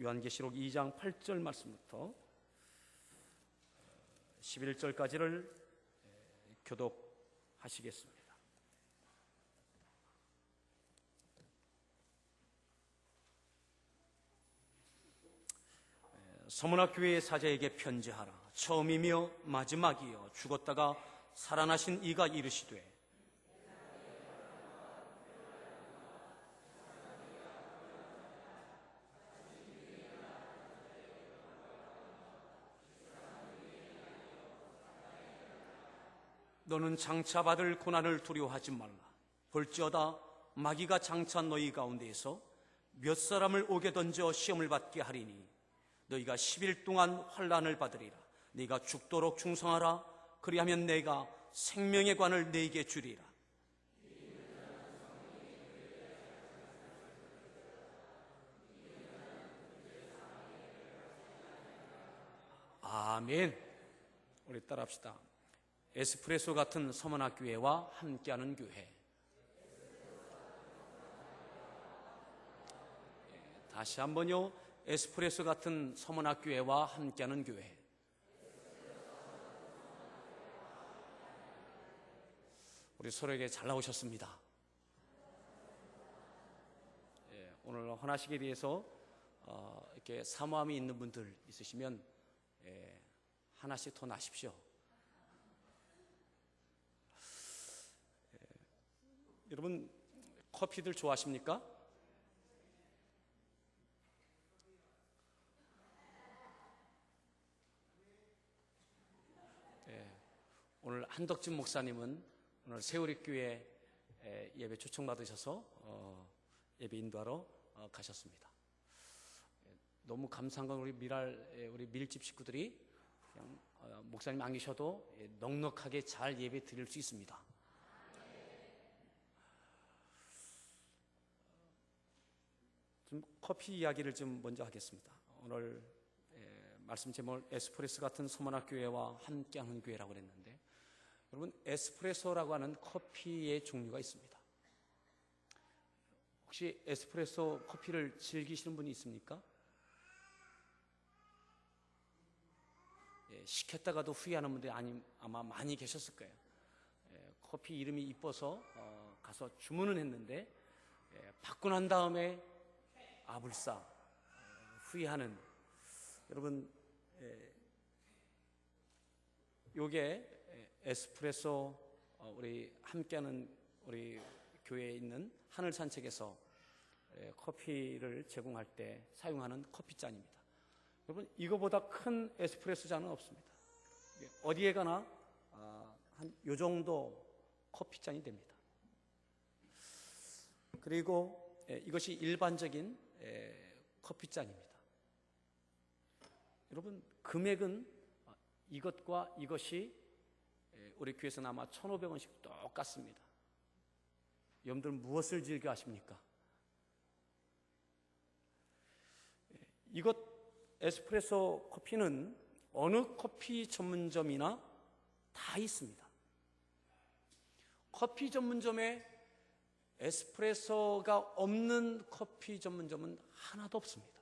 요한계시록 2장 8절 말씀부터 11절까지를 교독하시겠습니다. 서문학 교회의 사자에게 편지하라. 처음이며 마지막이여 죽었다가 살아나신 이가 이르시되 너는 장차 받을 고난을 두려워하지 말라. 볼지어다 마귀가 장차 너희 가운데에서 몇 사람을 옥에 던져 시험을 받게 하리니 너희가 10일 동안 환난을 받으리라. 네가 죽도록 충성하라. 그리하면 내가 생명의 관을 네게 주리라. 아멘. 우리 따라합시다. 에스프레소 같은 서문학 교회와 함께하는 교회. 다시 한번요. 에스프레소 같은 서문학 교회와 함께하는 교회. 우리 서로에게 잘 나오셨습니다. 오늘 헌화식에 대해서 이렇게 사모함이 있는 분들 있으시면 하나씩 더 나십시오. 여러분 커피들 좋아하십니까? 오늘 한덕진 목사님은 오늘 세우리교회 예배 초청받으셔서 예배 인도하러 가셨습니다. 너무 감사한 건 우리 밀집 식구들이 그냥 목사님 안 계셔도 넉넉하게 잘 예배 드릴 수 있습니다. 좀 커피 이야기를 좀 먼저 하겠습니다. 오늘 말씀 제목을 에스프레소 같은 서문학 교회와 함께하는 교회라고 그랬는데, 여러분 에스프레소라고 하는 커피의 종류가 있습니다. 혹시 에스프레소 커피를 즐기시는 분이 있습니까? 시켰다가도 후회하는 분들이 아마 많이 계셨을 거예요. 커피 이름이 이뻐서 가서 주문은 했는데 받고 난 다음에 아불싸 후회하는, 여러분 요게 에스프레소 우리 함께하는 우리 교회에 있는 하늘산책에서 커피를 제공할 때 사용하는 커피잔입니다. 여러분 이거보다 큰 에스프레소 잔은 없습니다. 어디에 가나 한 요 정도 커피잔이 됩니다. 그리고 이것이 일반적인 커피잔입니다. 여러분 금액은 이것과 이것이 우리 교회에서는 아마 1,500원씩 똑같습니다. 여러분들 무엇을 즐겨 하십니까? 이것 에스프레소 커피는 어느 커피 전문점이나 다 있습니다. 커피 전문점에 에스프레소가 없는 커피 전문점은 하나도 없습니다.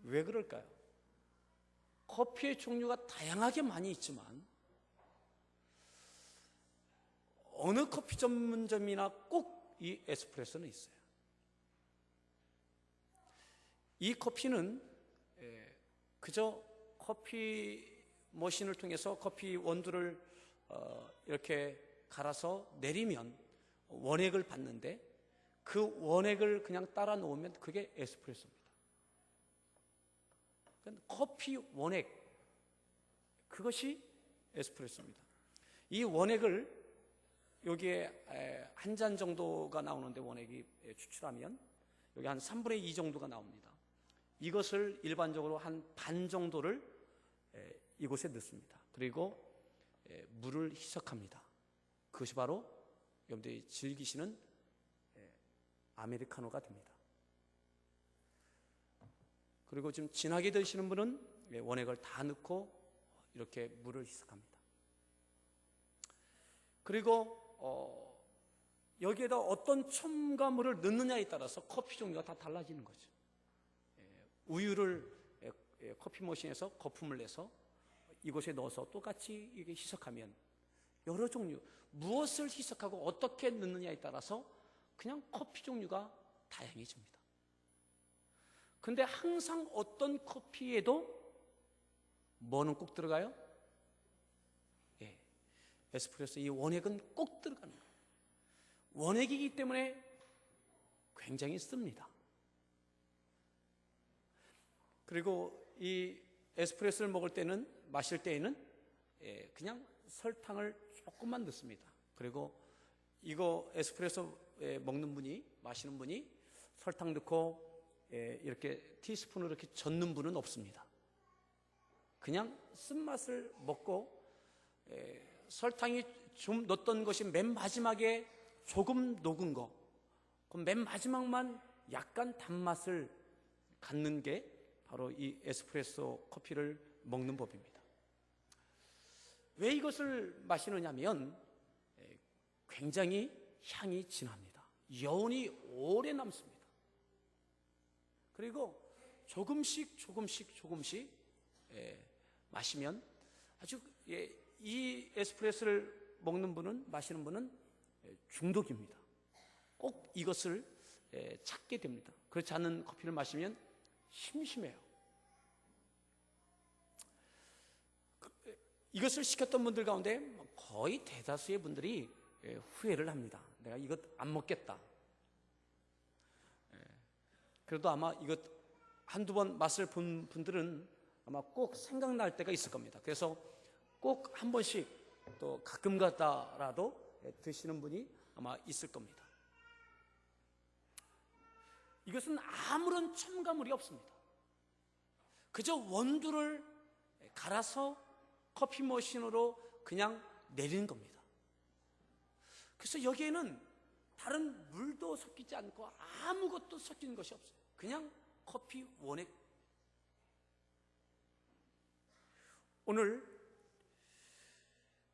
왜 그럴까요? 커피의 종류가 다양하게 많이 있지만 어느 커피 전문점이나 꼭 이 에스프레소는 있어요. 이 커피는 그저 커피 머신을 통해서 커피 원두를 이렇게 갈아서 내리면 원액을 받는데, 그 원액을 그냥 따라 놓으면 그게 에스프레소입니다. 커피 원액, 그것이 에스프레소입니다. 이 원액을 여기에 한 잔 정도가 나오는데 원액이 추출하면 여기 한 3분의 2 정도가 나옵니다. 이것을 일반적으로 한 반 정도를 이곳에 넣습니다. 그리고 물을 희석합니다. 그것이 바로 여러분들이 즐기시는 아메리카노가 됩니다. 그리고 지금 진하게 드시는 분은 원액을 다 넣고 이렇게 물을 희석합니다. 그리고 여기에다 어떤 첨가물을 넣느냐에 따라서 커피 종류가 다 달라지는 거죠. 우유를 커피 머신에서 거품을 내서 이곳에 넣어서 똑같이 이게 희석하면 여러 종류, 무엇을 희석하고 어떻게 넣느냐에 따라서 그냥 커피 종류가 다양해집니다. 근데 항상 어떤 커피에도 뭐는 꼭 들어가요? 에스프레소 이 원액은 꼭 들어가는 거예요. 원액이기 때문에 굉장히 씁니다. 그리고 이 에스프레소를 먹을 때는, 마실 때에는 그냥 설탕을 조금만 넣습니다. 그리고 이거 에스프레소 먹는 분이, 마시는 분이 설탕 넣고 이렇게 티스푼으로 이렇게 젓는 분은 없습니다. 그냥 쓴맛을 먹고 설탕이 좀 넣었던 것이 맨 마지막에 조금 녹은 거, 그럼 맨 마지막만 약간 단맛을 갖는 게 바로 이 에스프레소 커피를 먹는 법입니다. 왜 이것을 마시느냐면 굉장히 향이 진합니다. 여운이 오래 남습니다. 그리고 조금씩 마시면 아주 이 에스프레소를 먹는 분은, 마시는 분은 중독입니다. 꼭 이것을 찾게 됩니다. 그렇지 않은 커피를 마시면 심심해요. 이것을 시켰던 분들 가운데 거의 대다수의 분들이 후회를 합니다. 내가 이것 안 먹겠다. 그래도 아마 이것 한두 번 맛을 본 분들은 아마 꼭 생각날 때가 있을 겁니다. 그래서 꼭 한 번씩 또 가끔 가다라도 드시는 분이 아마 있을 겁니다. 이것은 아무런 첨가물이 없습니다. 그저 원두를 갈아서 커피 머신으로 그냥 내리는 겁니다. 그래서 여기에는 다른 물도 섞이지 않고 아무것도 섞이는 것이 없어요. 그냥 커피 원액. 오늘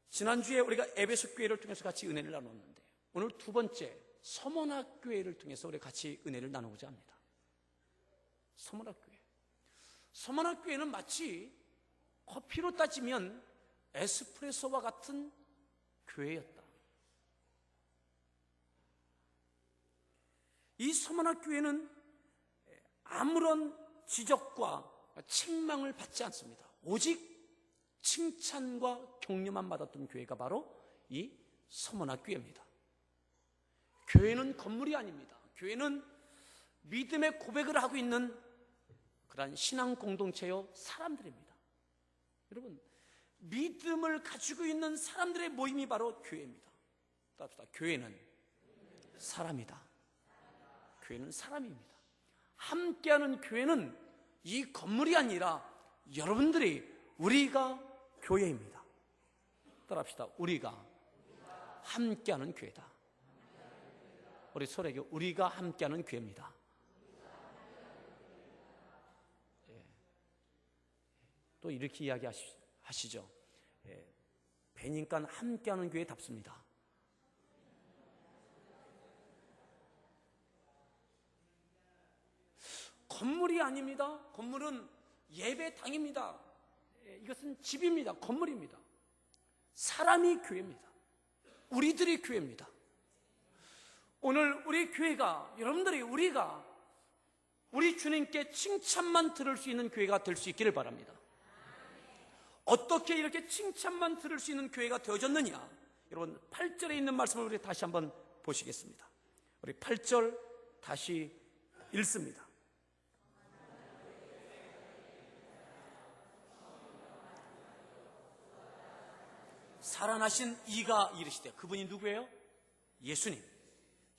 지난주에 우리가 에베소 교회를 통해서 같이 은혜를 나눴는데, 오늘 두 번째 서문학 교회를 통해서 우리 같이 은혜를 나누고자 합니다. 서문학 교회. 서문학 교회는 마치 커피로 따지면 에스프레소와 같은 교회였다. 이 서문학 교회는 아무런 지적과 책망을 받지 않습니다. 오직 칭찬과 격려만 받았던 교회가 바로 이 서문학 교회입니다. 교회는 건물이 아닙니다. 교회는 믿음의 고백을 하고 있는 그러한 신앙 공동체요 사람들입니다. 여러분, 믿음을 가지고 있는 사람들의 모임이 바로 교회입니다. 따뜻하다. 교회는 사람이다. 교회는 사람입니다. 함께하는 교회는 이 건물이 아니라 여러분들이, 우리가 교회입니다. 따라합시다. 우리가 함께하는 교회다. 우리 서로에게 우리가 함께하는 교회입니다. 또 이렇게 이야기하시죠. 배니까 함께하는 교회답습니다. 건물이 아닙니다. 건물은 예배당입니다. 이것은 집입니다. 건물입니다. 사람이 교회입니다. 우리들이 교회입니다. 오늘 우리 교회가, 여러분들이, 우리가 우리 주님께 칭찬만 들을 수 있는 교회가 될 수 있기를 바랍니다. 어떻게 이렇게 칭찬만 들을 수 있는 교회가 되어졌느냐? 여러분, 8절에 있는 말씀을 우리 다시 한번 보시겠습니다. 우리 8절 다시 읽습니다. 살아나신 이가 이르시되, 그분이 누구예요? 예수님.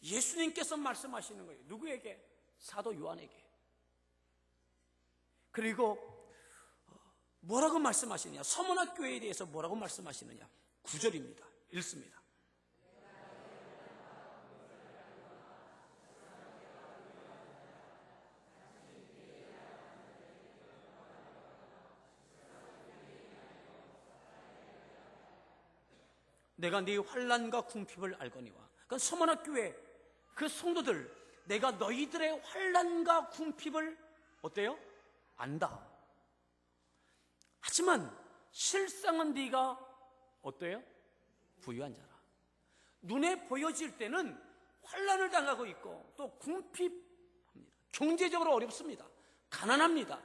예수님께서 말씀하시는 거예요. 누구에게? 사도 요한에게. 그리고 뭐라고 말씀하시느냐? 서문학 교회에 대해서 뭐라고 말씀하시느냐? 9절입니다. 읽습니다. 내가 네 환난과 궁핍을 알거니와 그러니까 서머나 교회 그 성도들, 내가 너희들의 환난과 궁핍을 어때요? 안다. 하지만 실상은 네가 어때요? 부유한 자라. 눈에 보여질 때는 환난을 당하고 있고 또 궁핍합니다. 경제적으로 어렵습니다. 가난합니다.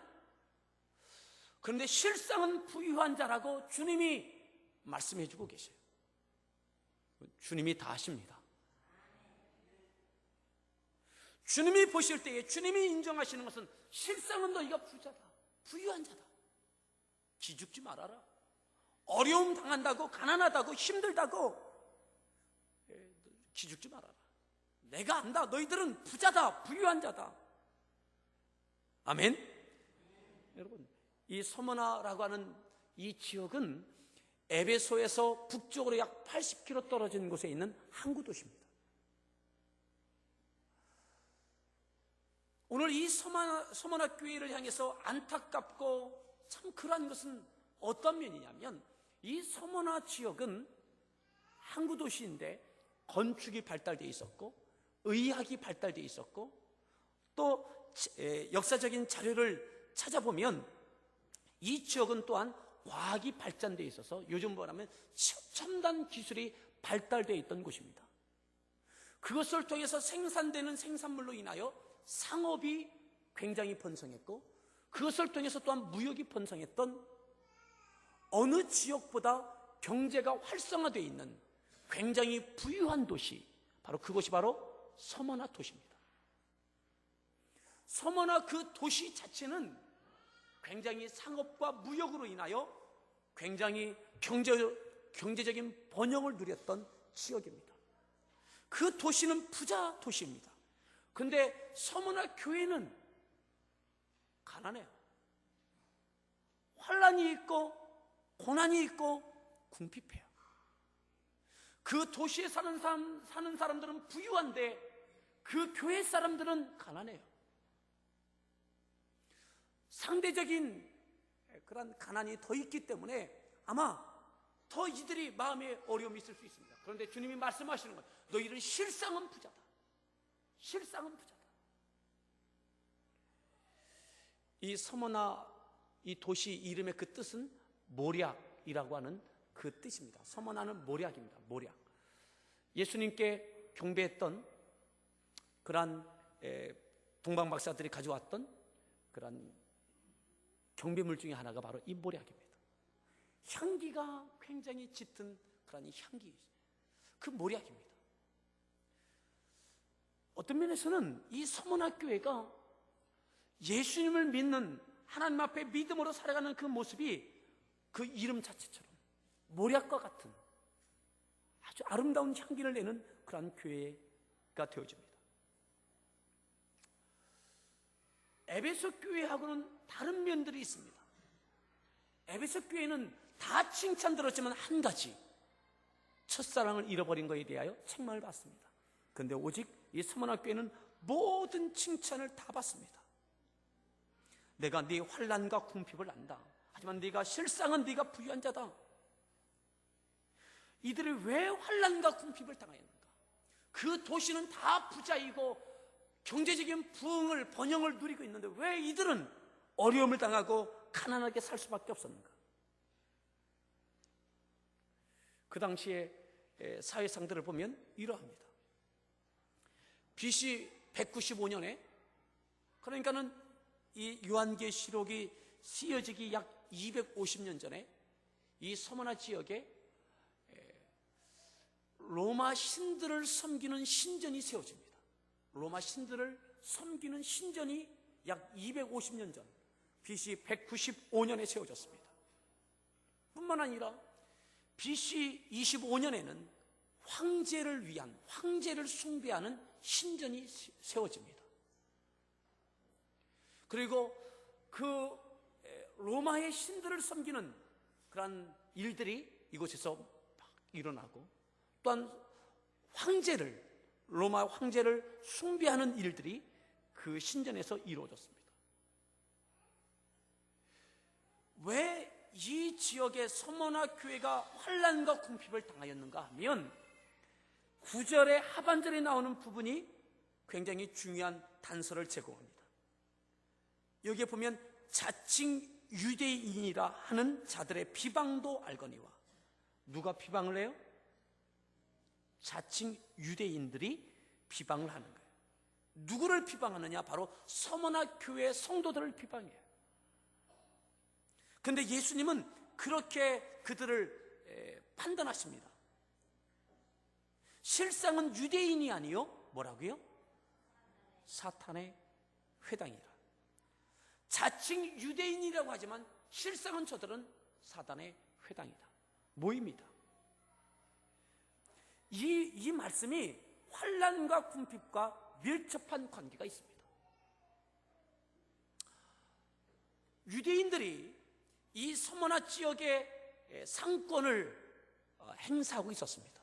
그런데 실상은 부유한 자라고 주님이 말씀해 주고 계세요. 주님이 다 아십니다. 주님이 보실 때에 주님이 인정하시는 것은 실상은 너희가 부자다, 부유한 자다. 기죽지 말아라. 어려움 당한다고, 가난하다고, 힘들다고 기죽지 말아라. 내가 안다. 너희들은 부자다, 부유한 자다. 아멘. 여러분, 이 서머나라고 하는 이 지역은 에베소에서 북쪽으로 약 80km 떨어진 곳에 있는 항구 도시입니다. 오늘 이 서머나 교회를 향해서 안타깝고 참 그러한 것은 어떤 면이냐면, 이 서머나 지역은 항구 도시인데 건축이 발달되어 있었고 의학이 발달되어 있었고 또 역사적인 자료를 찾아보면 이 지역은 또한 과학이 발전되어 있어서 요즘 뭐라면 첨단 기술이 발달되어 있던 곳입니다. 그것을 통해서 생산되는 생산물로 인하여 상업이 굉장히 번성했고 그것을 통해서 또한 무역이 번성했던 어느 지역보다 경제가 활성화되어 있는 굉장히 부유한 도시, 바로 그곳이 바로 서머나 도시입니다. 서머나 그 도시 자체는 굉장히 상업과 무역으로 인하여 굉장히 경제적인 번영을 누렸던 지역입니다. 그 도시는 부자 도시입니다. 그런데 서머나 교회는 가난해요. 환난이 있고 고난이 있고 궁핍해요. 그 도시에 사는 사람들은 부유한데 그 교회 사람들은 가난해요. 상대적인 그런 가난이 더 있기 때문에 아마 더 이들이 마음에 어려움이 있을 수 있습니다. 그런데 주님이 말씀하시는 거예요. 너희는 실상은 부자다. 실상은 부자다. 이 서머나 이 도시 이름의 그 뜻은 모략이라고 하는 그 뜻입니다. 서머나는 모략입니다. 모략. 예수님께 경배했던 그러한 동방 박사들이 가져왔던 그러한 경배물 중에 하나가 바로 이 모략입니다. 향기가 굉장히 짙은 그런 이 향기, 그 모략입니다. 어떤 면에서는 이 서머나 교회가 예수님을 믿는, 하나님 앞에 믿음으로 살아가는 그 모습이 그 이름 자체처럼 모략과 같은 아주 아름다운 향기를 내는 그러한 교회가 되어집니다. 에베소 교회하고는 다른 면들이 있습니다. 에베소 교회는 다 칭찬 들었지만 한 가지, 첫사랑을 잃어버린 것에 대하여 책망을 받습니다. 그런데 오직 이 서머나 교회는 모든 칭찬을 다 받습니다. 내가 네 환난과 궁핍을 안다. 하지만 네가 실상은 네가 부유한 자다. 이들이 왜 환난과 궁핍을 당하였는가? 그 도시는 다 부자이고 경제적인 부흥을, 번영을 누리고 있는데 왜 이들은 어려움을 당하고 가난하게 살 수밖에 없었는가? 그 당시에 사회상들을 보면 이러합니다. BC 195년에, 그러니까는 이 요한계시록이 쓰여지기 약 250년 전에 이 서머나 지역에 로마 신들을 섬기는 신전이 세워집니다. 로마 신들을 섬기는 신전이 약 250년 전 BC 195년에 세워졌습니다. 뿐만 아니라 BC 25년에는 황제를 위한, 황제를 숭배하는 신전이 세워집니다. 그리고 그 로마의 신들을 섬기는 그런 일들이 이곳에서 막 일어나고, 또한 황제를, 로마 황제를 숭배하는 일들이 그 신전에서 이루어졌습니다. 왜 이 지역의 서머나 교회가 환난과 궁핍을 당하였는가 하면, 9절의 하반절에 나오는 부분이 굉장히 중요한 단서를 제공합니다. 여기에 보면 자칭 유대인이라 하는 자들의 비방도 알거니와. 누가 비방을 해요? 자칭 유대인들이 비방을 하는 거예요. 누구를 비방하느냐? 바로 서머나 교회 성도들을 비방해요. 그런데 예수님은 그렇게 그들을 판단하십니다. 실상은 유대인이 아니요 뭐라고요? 사탄의 회당이라. 자칭 유대인이라고 하지만 실상은 저들은 사탄의 회당이다, 모입니다. 이 말씀이 환난과 궁핍과 밀접한 관계가 있습니다. 유대인들이 이 서머나 지역의 상권을 행사하고 있었습니다.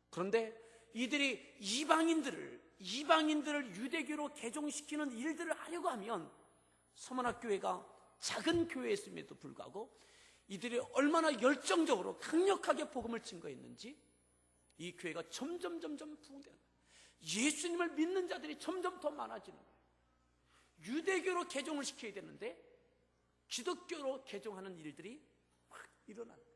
그런데 이들이 이방인들을 유대교로 개종시키는 일들을 하려고 하면 서머나 교회가 작은 교회였음에도 불구하고 이들이 얼마나 열정적으로 강력하게 복음을 증거했는지 이 교회가 점점 부흥되는 거예요. 예수님을 믿는 자들이 점점 더 많아지는 거예요. 유대교로 개종을 시켜야 되는데 기독교로 개종하는 일들이 확 일어나는 거예요.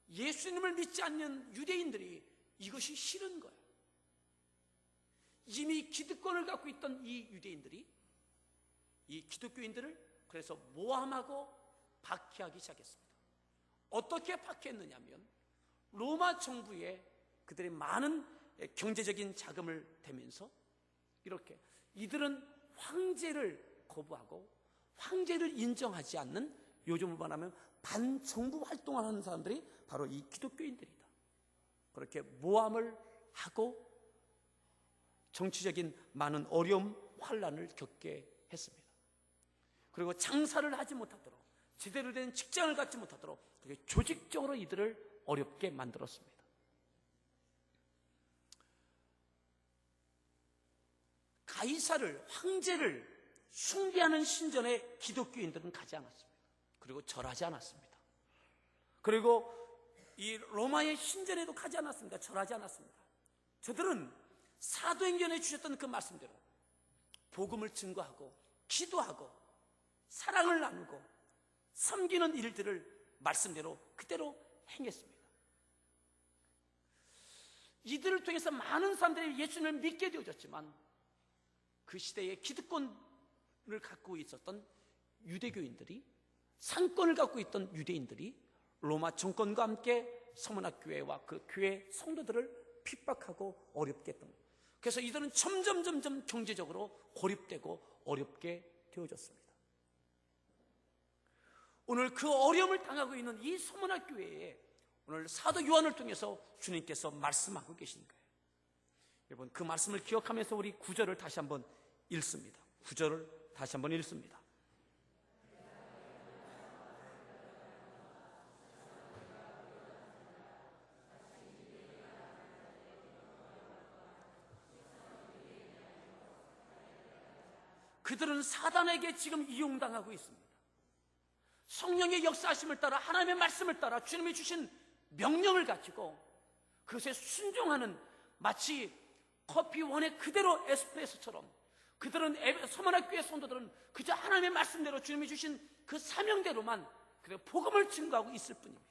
예수님을 믿지 않는 유대인들이 이것이 싫은 거예요. 이미 기득권을 갖고 있던 이 유대인들이 이 기독교인들을 그래서 모함하고 박해하기 시작했습니다. 어떻게 박해했느냐면 로마 정부에 그들의 많은 경제적인 자금을 대면서 이렇게 이들은 황제를 거부하고 황제를 인정하지 않는, 요즘으로 말하면 반정부 활동을 하는 사람들이 바로 이 기독교인들이다. 그렇게 모함을 하고 정치적인 많은 어려움, 환난을 겪게 했습니다. 그리고 장사를 하지 못하도록, 제대로 된 직장을 갖지 못하도록 그렇게 조직적으로 이들을 어렵게 만들었습니다. 가이사를, 황제를 숭배하는 신전에 기독교인들은 가지 않았습니다. 그리고 절하지 않았습니다. 그리고 이 로마의 신전에도 가지 않았습니다. 절하지 않았습니다. 저들은 사도행전에 주셨던 그 말씀대로 복음을 증거하고 기도하고 사랑을 나누고 섬기는 일들을 말씀대로 그대로 행했습니다. 이들을 통해서 많은 사람들이 예수님을 믿게 되어졌지만 그 시대에 기득권을 갖고 있었던 유대교인들이, 상권을 갖고 있던 유대인들이 로마 정권과 함께 서머나 교회와 그 교회 성도들을 핍박하고 어렵게 했던 거예요. 그래서 이들은 점점 경제적으로 고립되고 어렵게 되어졌습니다. 오늘 그 어려움을 당하고 있는 이 서머나 교회에 오늘 사도 요한을 통해서 주님께서 말씀하고 계신 거예요. 여러분, 그 말씀을 기억하면서 우리 9절을 다시 한번 읽습니다. 9절을 다시 한번 읽습니다. 그들은 사단에게 지금 이용당하고 있습니다. 성령의 역사하심을 따라, 하나님의 말씀을 따라 주님이 주신 명령을 가지고 그것에 순종하는, 마치 커피 원액 그대로 에스프레소처럼 그들은, 서머나 교회 성도들은 그저 하나님의 말씀대로 주님이 주신 그 사명대로만 그래 복음을 증거하고 있을 뿐입니다.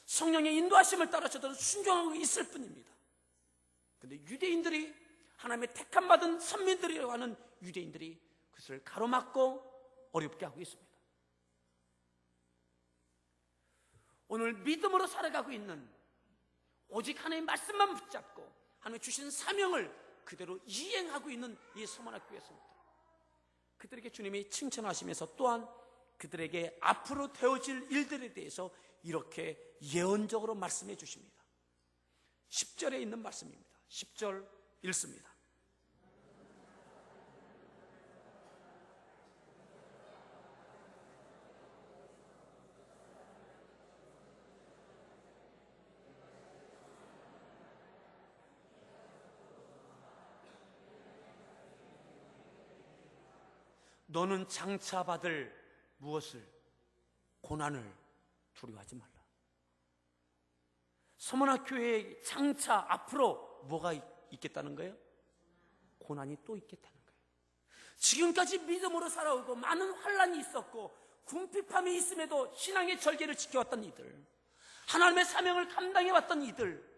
성령의 인도하심을 따라 저들은 순종하고 있을 뿐입니다. 그런데 유대인들이, 하나님의 택함 받은 선민들이라고 하는 유대인들이 그것을 가로막고 어렵게 하고 있습니다. 오늘 믿음으로 살아가고 있는, 오직 하나님의 말씀만 붙잡고 하나님이 주신 사명을 그대로 이행하고 있는 이 서머나 교회 성도들, 그들에게 주님이 칭찬하시면서 또한 그들에게 앞으로 되어질 일들에 대해서 이렇게 예언적으로 말씀해 주십니다. 10절에 있는 말씀입니다. 10절 읽습니다. 너는 장차 받을 무엇을? 고난을 두려워하지 말라. 서문학교의 장차 앞으로 뭐가 있겠다는 거예요? 고난이 또 있겠다는 거예요. 지금까지 믿음으로 살아오고 많은 환난이 있었고 궁핍함이 있음에도 신앙의 절개를 지켜왔던 이들, 하나님의 사명을 감당해왔던 이들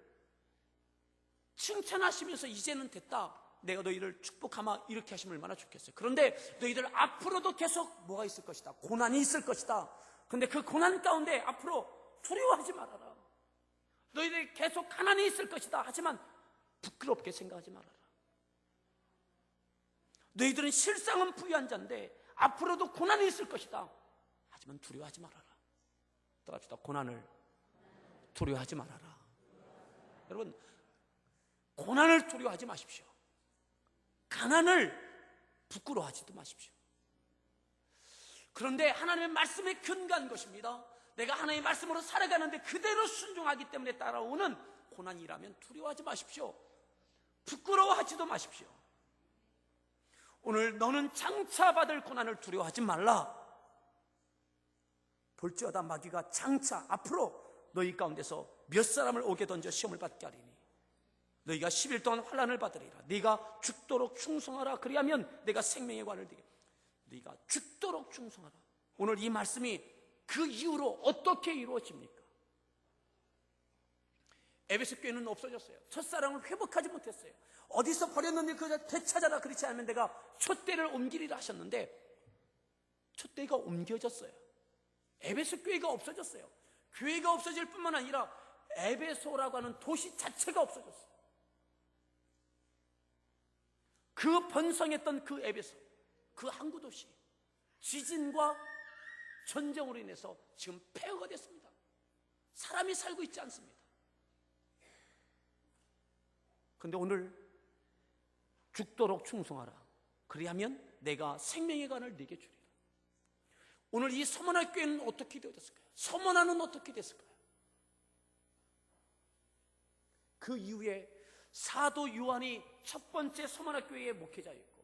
칭찬하시면서 이제는 됐다, 내가 너희를 축복하마, 이렇게 하시면 얼마나 좋겠어요. 그런데 너희들 앞으로도 계속 뭐가 있을 것이다, 고난이 있을 것이다. 그런데 그 고난 가운데 앞으로 두려워하지 말아라. 너희들이 계속 가난이 있을 것이다. 하지만 부끄럽게 생각하지 말아라. 너희들은 실상은 부유한 자인데 앞으로도 고난이 있을 것이다. 하지만 두려워하지 말아라. 따라합시다. 고난을 두려워하지 말아라. 여러분, 고난을 두려워하지 마십시오. 가난을 부끄러워하지도 마십시오. 그런데 하나님의 말씀에 근거한 것입니다. 내가 하나님의 말씀으로 살아가는데 그대로 순종하기 때문에 따라오는 고난이라면 두려워하지 마십시오. 부끄러워하지도 마십시오. 오늘 너는 장차 받을 고난을 두려워하지 말라. 볼지어다 마귀가 장차 앞으로 너희 가운데서 몇 사람을 오게 던져 시험을 받게 하리니 너희가 10일 동안 환난을 받으리라. 네가 죽도록 충성하라. 그리하면 내가 생명의 관을 드리게. 네가 죽도록 충성하라. 오늘 이 말씀이 그 이후로 어떻게 이루어집니까? 에베소 교회는 없어졌어요. 첫사랑을 회복하지 못했어요. 어디서 버렸는지 그걸 되찾아라. 그렇지 않으면 내가 촛대를 옮기리라 하셨는데 촛대가 옮겨졌어요. 에베소 교회가 없어졌어요. 교회가 없어질 뿐만 아니라 에베소라고 하는 도시 자체가 없어졌어요. 그 번성했던 그 에베소, 그 항구 도시, 지진과 전쟁으로 인해서 지금 폐허가 됐습니다. 사람이 살고 있지 않습니다. 그런데 오늘 죽도록 충성하라. 그리하면 내가 생명의 관을 네게 주리라. 오늘 이 서문학교회는 어떻게 되었을까요? 서문화는 어떻게 됐을까요? 그 이후에 사도 요한이 첫 번째 서문학교회의 목회자였고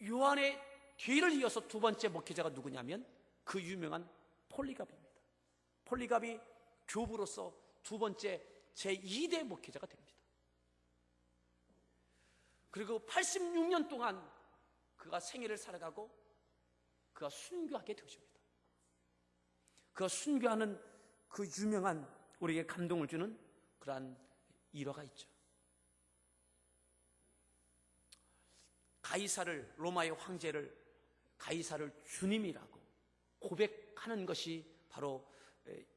요한의 뒤를 이어서 두 번째 목회자가 누구냐면 그 유명한 폴리갑입니다. 폴리갑이 교부로서 두 번째 제2대 목회자가 됩니다. 그리고 86년 동안 그가 생애를 살아가고 그가 순교하게 되십니다. 그가 순교하는 그 유명한 우리에게 감동을 주는 그러한 일화가 있죠. 가이사를, 로마의 황제를 가이사를 주님이라고 고백하는 것이 바로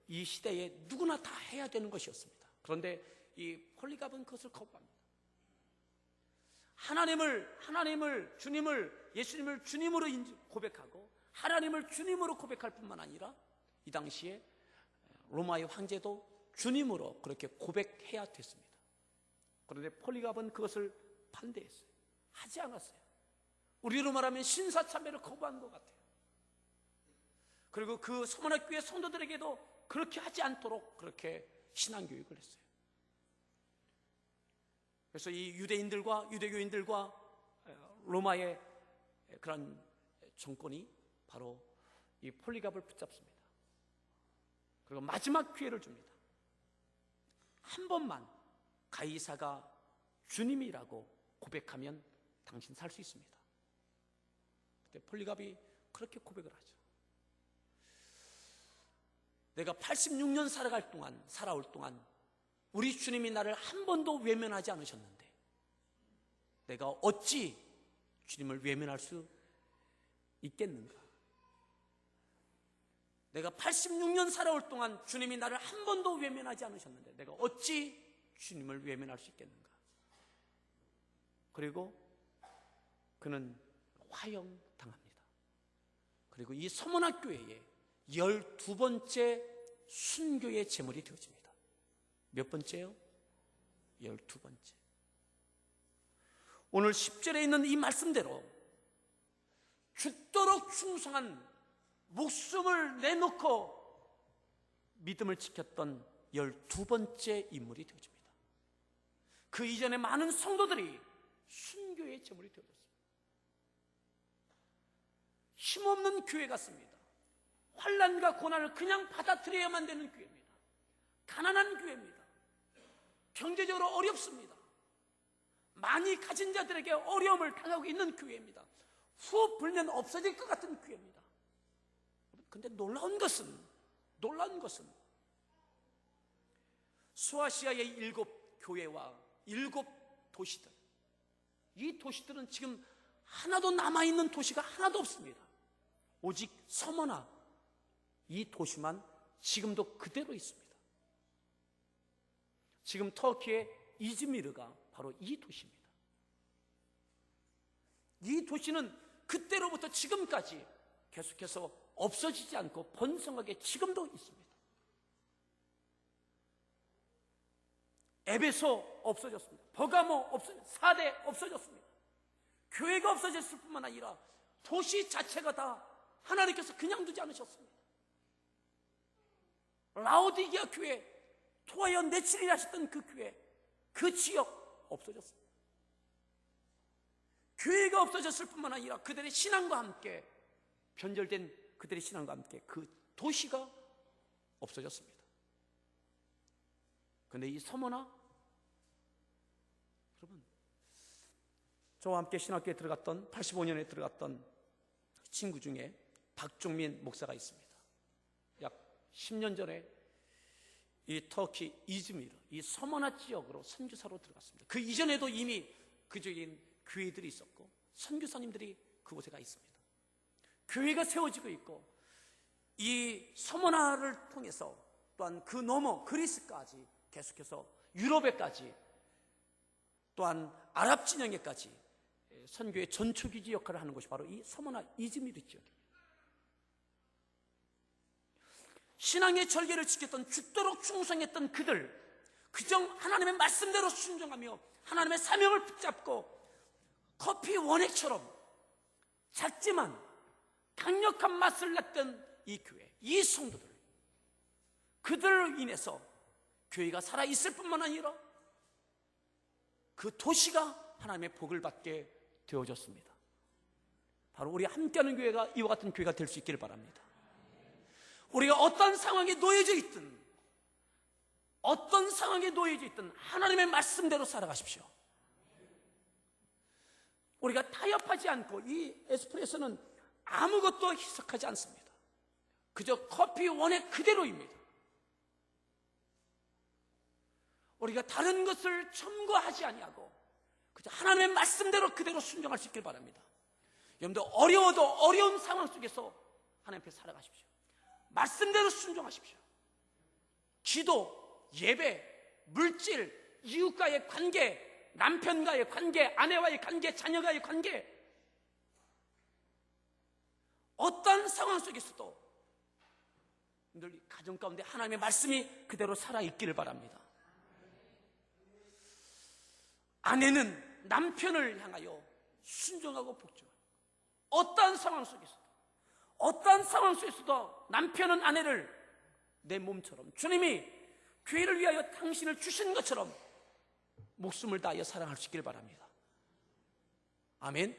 이 시대에 누구나 다 해야 되는 것이었습니다. 그런데 이 폴리갑은 그것을 거부합니다. 하나님을 주님을, 예수님을 주님으로 고백하고 하나님을 주님으로 고백할 뿐만 아니라 이 당시에 로마의 황제도 주님으로 그렇게 고백해야 됐습니다. 그런데 폴리갑은 그것을 반대했어요. 하지 않았어요. 우리로 말하면 신사참배를 거부한 것 같아요. 그리고 그 서문학교의 성도들에게도 그렇게 하지 않도록 그렇게 신앙교육을 했어요. 그래서 이 유대인들과 유대교인들과 로마의 그런 정권이 바로 이 폴리갑을 붙잡습니다. 그리고 마지막 기회를 줍니다. 한 번만 가이사가 주님이라고 고백하면 당신 살 수 있습니다. 그때 폴리갑이 그렇게 고백을 하죠. 내가 86년 살아올 동안 우리 주님이 나를 한 번도 외면하지 않으셨는데 내가 어찌 주님을 외면할 수 있겠는가? 내가 86년 살아올 동안 주님이 나를 한 번도 외면하지 않으셨는데 내가 어찌 주님을 외면할 수 있겠는가? 그리고 그는 화형당합니다. 그리고 이 서문학교회의 12번째 순교의 제물이 되어집니다. 몇 번째요? 12번째. 오늘 10절에 있는 이 말씀대로 죽도록 충성한 목숨을 내놓고 믿음을 지켰던 12번째 인물이 되어집니다. 그 이전에 많은 성도들이 순교의 제물이 되어졌습니다. 힘없는 교회 같습니다. 환난과 고난을 그냥 받아들여야만 되는 교회입니다. 가난한 교회입니다. 경제적으로 어렵습니다. 많이 가진 자들에게 어려움을 당하고 있는 교회입니다. 후 불면 없어질 것 같은 교회입니다. 그런데 놀라운 것은 소아시아의 7교회와 7도시들, 이 도시들은 지금 하나도 남아있는 도시가 하나도 없습니다. 오직 서머나 이 도시만 지금도 그대로 있습니다. 지금 터키의 이즈미르가 바로 이 도시입니다. 이 도시는 그때로부터 지금까지 계속해서 없어지지 않고 번성하게 지금도 있습니다. 에베소 없어졌습니다. 버가모 없어졌습니다. 사대 없어졌습니다. 교회가 없어졌을 뿐만 아니라 도시 자체가 다 하나님께서 그냥 두지 않으셨습니다. 라오디게아 교회, 토하여 내치리라 하셨던 그 교회, 그 지역 없어졌습니다. 교회가 없어졌을 뿐만 아니라 그들의 신앙과 함께, 변절된 그들의 신앙과 함께 그 도시가 없어졌습니다. 그런데 이 서머나, 여러분, 저와 함께 신학교에 들어갔던 85년에 들어갔던 친구 중에 박종민 목사가 있습니다. 약 10년 전에 이 터키 이즈미르, 이 서머나 지역으로 선교사로 들어갔습니다. 그 이전에도 이미 그쪽에 교회들이 있었고 선교사님들이 그곳에 가 있습니다. 교회가 세워지고 있고 이 서머나를 통해서 또한 그 너머 그리스까지 계속해서 유럽에까지 또한 아랍 진영에까지 선교의 전초기지 역할을 하는 곳이 바로 이 서머나 이즈미르 지역입니다. 신앙의 절개를 지켰던, 죽도록 충성했던 그들, 그저 하나님의 말씀대로 순종하며 하나님의 사명을 붙잡고 커피 원액처럼 작지만 강력한 맛을 냈던 이 교회, 이 성도들, 그들을 인해서 교회가 살아있을 뿐만 아니라 그 도시가 하나님의 복을 받게 되어졌습니다. 바로 우리 함께하는 교회가 이와 같은 교회가 될 수 있기를 바랍니다. 우리가 어떤 상황에 놓여져 있든 하나님의 말씀대로 살아가십시오. 우리가 타협하지 않고, 이 에스프레소는 아무것도 희석하지 않습니다. 그저 커피 원액 그대로입니다. 우리가 다른 것을 첨가하지 아니하고 그저 하나님의 말씀대로 그대로 순종할 수 있길 바랍니다. 여러분들 어려워도 어려운 상황 속에서 하나님 앞에 살아가십시오. 말씀대로 순종하십시오. 기도, 예배, 물질, 이웃과의 관계, 남편과의 관계, 아내와의 관계, 자녀와의 관계, 어떤 상황 속에서도 늘 가정 가운데 하나님의 말씀이 그대로 살아있기를 바랍니다. 아내는 남편을 향하여 순종하고 복종하고, 어떠한 상황 속에서도 남편은 아내를 내 몸처럼, 주님이 교회를 위하여 당신을 주신 것처럼 목숨을 다하여 사랑할 수 있기를 바랍니다. 아멘.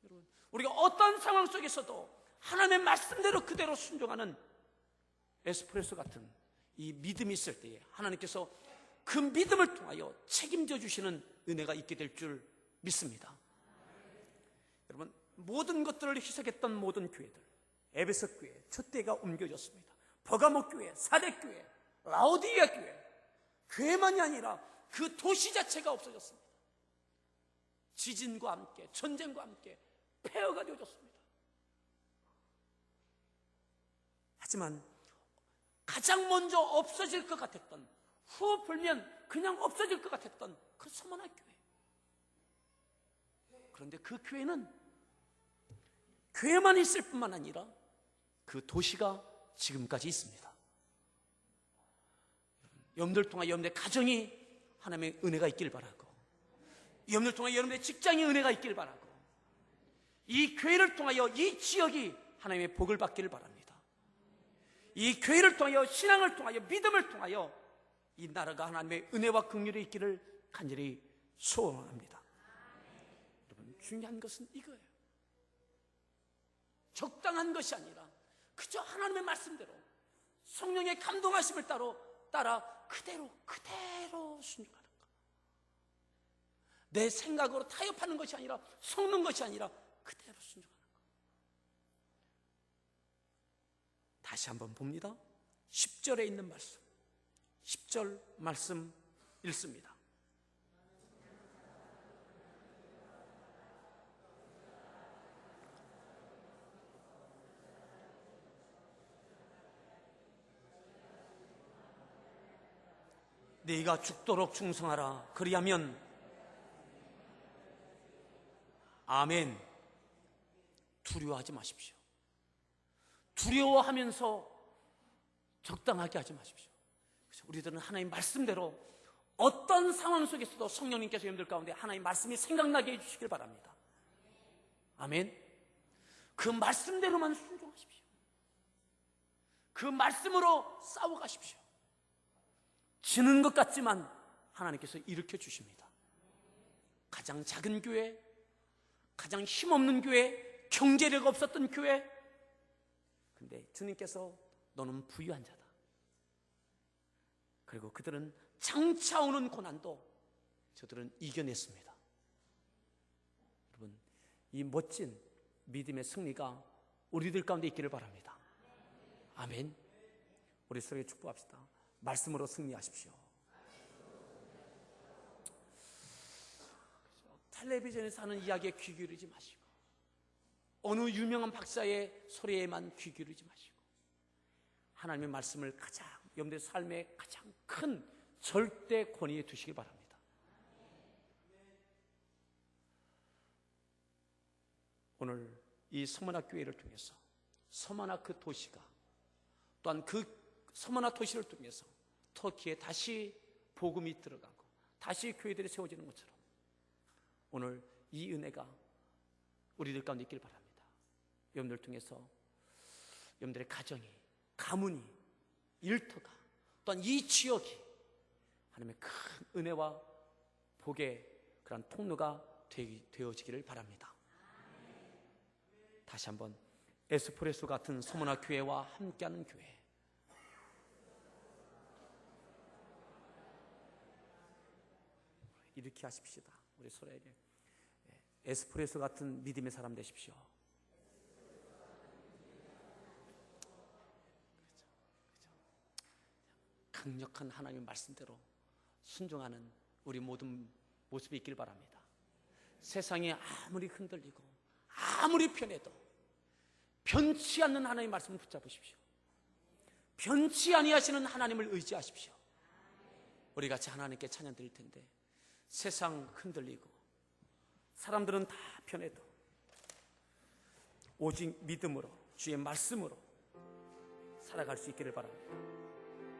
여러분, 우리가 어떤 상황 속에서도 하나님의 말씀대로 그대로 순종하는 에스프레소 같은 이 믿음이 있을 때에 하나님께서 그 믿음을 통하여 책임져 주시는 은혜가 있게 될 줄 믿습니다. 여러분, 모든 것들을 희석했던 모든 교회들, 에베소 교회 첫 대가 옮겨졌습니다. 버가모 교회, 사대 교회, 라오디게아 교회, 교회만이 아니라 그 도시 자체가 없어졌습니다. 지진과 함께, 전쟁과 함께 폐허가 되어졌습니다. 하지만 가장 먼저 없어질 것 같았던, 후 불면 그냥 없어질 것 같았던 그 서머나 교회, 그런데 그 교회는 교회만 있을 뿐만 아니라 그 도시가 지금까지 있습니다. 여러분들 통해 여러분의 가정이 하나님의 은혜가 있길 바라고, 여러분들 통해 여러분의 직장에 은혜가 있길 바라고, 이 교회를 통하여 이 지역이 하나님의 복을 받기를 바랍니다. 이 교회를 통하여, 신앙을 통하여, 믿음을 통하여 이 나라가 하나님의 은혜와 긍휼이 있기를 간절히 소원합니다. 여러분, 중요한 것은 이거예요. 적당한 것이 아니라 그저 하나님의 말씀대로 성령의 감동하심을 따라 그대로 순종하는 것. 내 생각으로 타협하는 것이 아니라, 속는 것이 아니라 그대로 순종하는 것. 다시 한번 봅니다. 10절에 있는 말씀, 10절 말씀 읽습니다. 네가 죽도록 충성하라. 그리하면, 아멘. 두려워하지 마십시오. 두려워하면서 적당하게 하지 마십시오. 그래서 우리들은 하나님 말씀대로 어떤 상황 속에서도 성령님께서 여러분들 가운데 하나님 말씀이 생각나게 해주시길 바랍니다. 아멘. 그 말씀대로만 순종하십시오. 그 말씀으로 싸워가십시오. 지는 것 같지만 하나님께서 일으켜 주십니다. 가장 작은 교회, 가장 힘없는 교회, 경제력 없었던 교회, 근데 주님께서 너는 부유한 자다. 그리고 그들은 장차 오는 고난도 저들은 이겨냈습니다. 여러분, 이 멋진 믿음의 승리가 우리들 가운데 있기를 바랍니다. 아멘. 우리 서로에게 축복합시다. 말씀으로 승리하십시오. 텔레비전에서 하는 이야기에 귀 기울이지 마시고, 어느 유명한 박사의 소리에만 귀 기울이지 마시고, 하나님의 말씀을 가장 여러분들의 삶의 가장 큰 절대 권위에 두시기 바랍니다. 오늘 이 서머나 교회를 통해서 서머나 그 도시가, 또한 그 서머나 도시를 통해서 터키에 다시 복음이 들어가고 다시 교회들이 세워지는 것처럼 오늘 이 은혜가 우리들 가운데 있길 바랍니다. 여러분들 통해서 여러분들의 가정이, 가문이, 일터가, 또한 이 지역이 하나님의 큰 은혜와 복의 그런 통로가 되어지기를 바랍니다. 다시 한번 에스프레소 같은 서머나 교회와 함께하는 교회, 이렇게 하십시다. 우리 서로에게 에스프레소 같은 믿음의 사람 되십시오. 강력한 하나님의 말씀대로 순종하는 우리 모든 모습이 있길 바랍니다. 세상이 아무리 흔들리고 아무리 편해도 변치 않는 하나님의 말씀을 붙잡으십시오. 변치 아니하시는 하나님을 의지하십시오. 우리 같이 하나님께 찬양 드릴 텐데, 세상 흔들리고 사람들은 다 편해도 오직 믿음으로, 주의 말씀으로 살아갈 수 있기를 바랍니다.